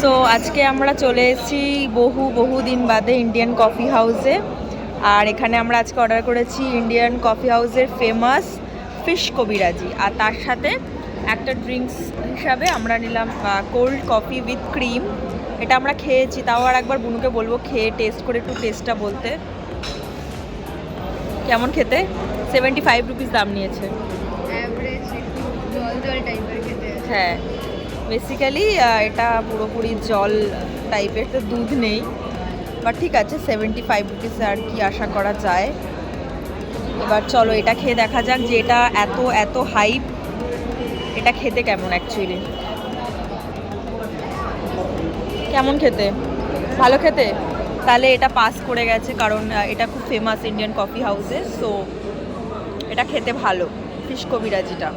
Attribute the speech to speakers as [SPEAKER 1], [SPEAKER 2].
[SPEAKER 1] So আজকে আমরা চলে এসেছি বহু দিন বাদে ইন্ডিয়ান কফি হাউসে। আর এখানে আমরা আজকে অর্ডার করেছি ইন্ডিয়ান কফি হাউসের ফেমাস ফিশ কবিরাজি, আর তার সাথে একটা ড্রিঙ্কস হিসাবে আমরা নিলাম কোল্ড কফি উইথ ক্রিম। এটা আমরা খেয়েছি, তাও আর একবার বুনুকে বলবো খেয়ে টেস্ট করে একটু টেস্টটা বলতে। কেমন খেতে? 75 রুপিস দাম নিয়েছে। হ্যাঁ, বেসিক্যালি এটা পুরোপুরি জল টাইপের, তো দুধ নেই, বাট ঠিক আছে 75 রুপিস আর কি আশা করা যায়। এবার চলো এটা খেয়ে দেখা যাক যে এটা এত হাইপ, এটা খেতে কেমন অ্যাকচুয়ালি। কেমন খেতে? ভালো খেতে? তাহলে এটা পাস করে গেছে, কারণ এটা খুব ফেমাস ইন্ডিয়ান কফি হাউসে, সো এটা খেতে ভালো ফিশ কবিরাজিটা।